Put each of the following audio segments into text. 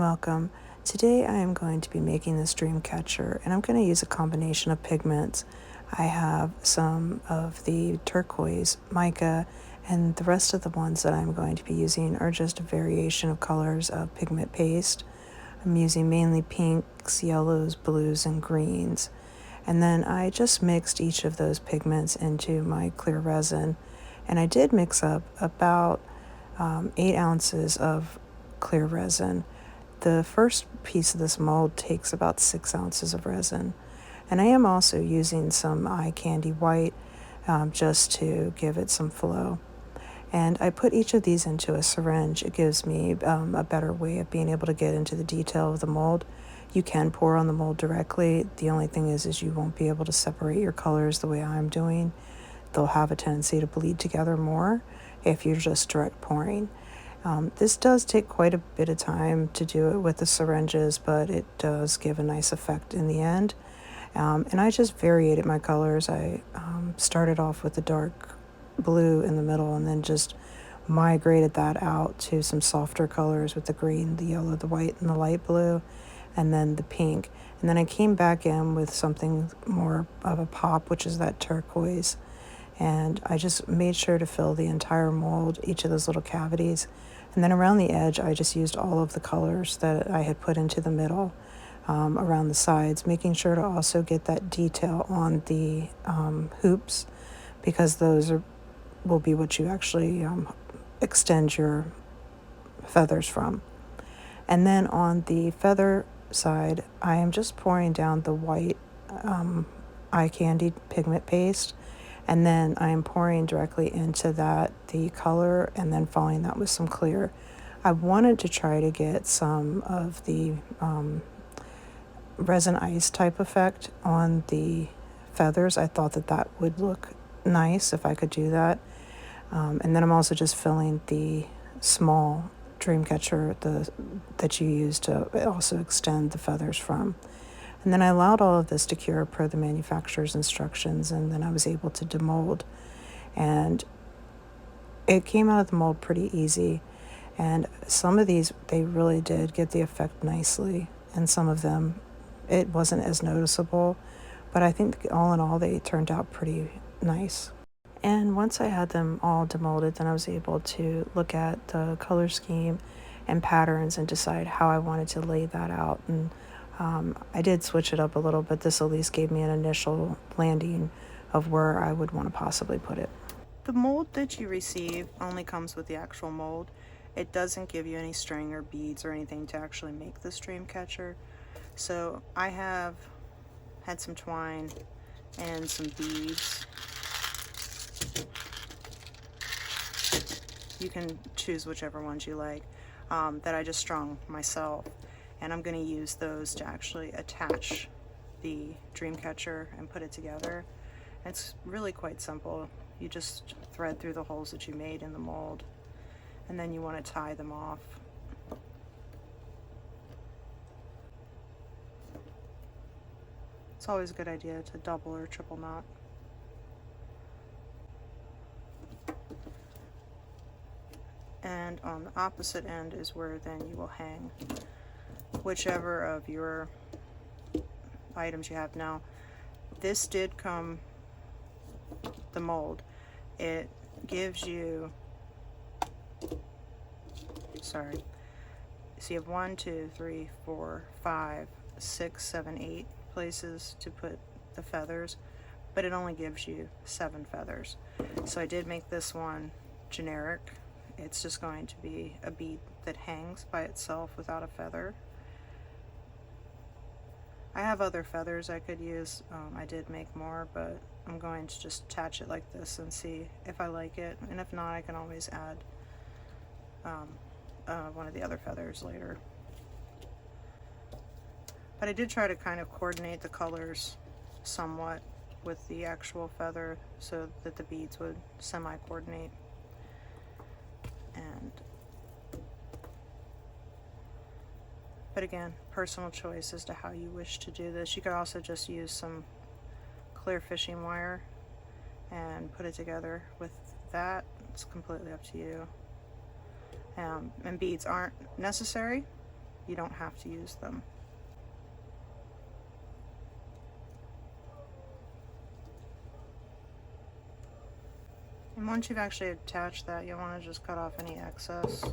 welcome. Today I am going to be making this Dreamcatcher, and I'm going to use a combination of pigments. I have some of the turquoise, mica, and the rest of the ones that I'm going to be using are just a variation of colors of Pigment Paste. I'm using mainly pinks, yellows, blues, and greens. And then I just mixed each of those pigments into my clear resin. And I did mix up about 8 ounces of clear resin. The first piece of this mold takes about 6 ounces of resin. And I am also using some eye candy white just to give it some flow. And I put each of these into a syringe. It gives me a better way of being able to get into the detail of the mold. You can pour on the mold directly. The only thing is you won't be able to separate your colors the way I'm doing. They'll have a tendency to bleed together more if you're just direct pouring. This does take quite a bit of time to do it with the syringes, but it does give a nice effect in the end. And I just variated my colors. I started off with the dark blue in the middle and then just migrated that out to some softer colors with the green, the yellow, the white, and the light blue, and then the pink. And then I came back in with something more of a pop, which is that turquoise. And I just made sure to fill the entire mold, each of those little cavities. And then around the edge, I just used all of the colors that I had put into the middle around the sides, making sure to also get that detail on the hoops, because those will be what you actually extend your feathers from. And then on the feather side, I am just pouring down the white eye candy pigment paste, and then I am pouring directly into that the color and then following that with some clear. I wanted to try to get some of the resin ice type effect on the feathers. I thought that that would look nice if I could do that. And then I'm also just filling the small Dreamcatcher that you use to also extend the feathers from. And then I allowed all of this to cure per the manufacturer's instructions, and then I was able to demold. And it came out of the mold pretty easy. And some of these, they really did get the effect nicely. And some of them, it wasn't as noticeable. But I think all in all, they turned out pretty nice. And once I had them all demolded, then I was able to look at the color scheme and patterns and decide how I wanted to lay that out. And I did switch it up a little, but this at least gave me an initial landing of where I would want to possibly put it. The mold that you receive only comes with the actual mold. It doesn't give you any string or beads or anything to actually make this Dreamcatcher. So I have had some twine and some beads. You can choose whichever ones you like, that I just strung myself. And I'm going to use those to actually attach the Dreamcatcher and put it together. It's really quite simple. You just thread through the holes that you made in the mold, and then you want to tie them off. It's always a good idea to double or triple knot. And on the opposite end is where then you will hang whichever of your items you have. Now, this did come, the mold, it gives you, so you have 1, 2, 3, 4, 5, 6, 7, 8 places to put the feathers, but it only gives you 7 feathers. So I did make this one generic. It's just going to be a bead that hangs by itself without a feather. I have other feathers I could use. I did make more, but I'm going to just attach it like this and see if I like it. And if not, I can always add one of the other feathers later. But I did try to kind of coordinate the colors somewhat with the actual feather so that the beads would semi-coordinate. But again, personal choice as to how you wish to do this. You could also just use some clear fishing wire and put it together with that. It's completely up to you. And beads aren't necessary, you don't have to use them. And once you've actually attached that, you'll want to just cut off any excess.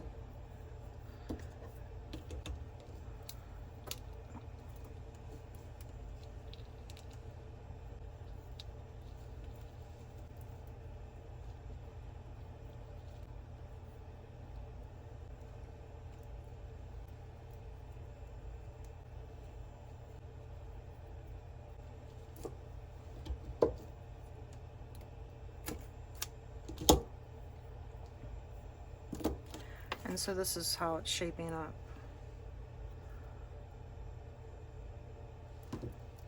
And so this is how it's shaping up.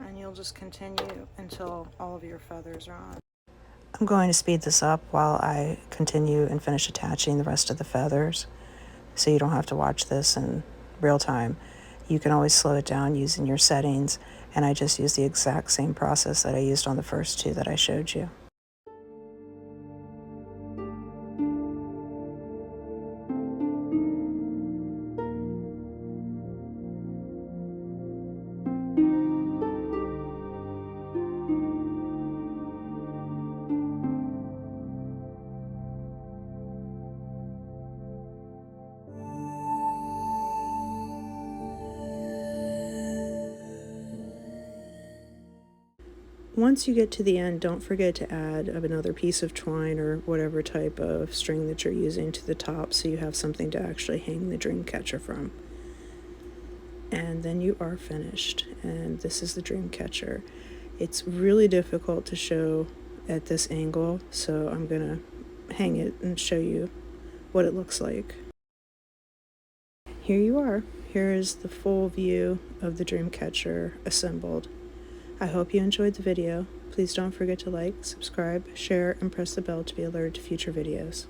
And you'll just continue until all of your feathers are on. I'm going to speed this up while I continue and finish attaching the rest of the feathers, so you don't have to watch this in real time. You can always slow it down using your settings, and I just use the exact same process that I used on the first two that I showed you. Once you get to the end, don't forget to add another piece of twine or whatever type of string that you're using to the top, so you have something to actually hang the Dreamcatcher from. And then you are finished, and this is the Dreamcatcher. It's really difficult to show at this angle, so I'm gonna hang it and show you what it looks like. Here you are. Here is the full view of the Dreamcatcher assembled. I hope you enjoyed the video. Please don't forget to like, subscribe, share, and press the bell to be alerted to future videos.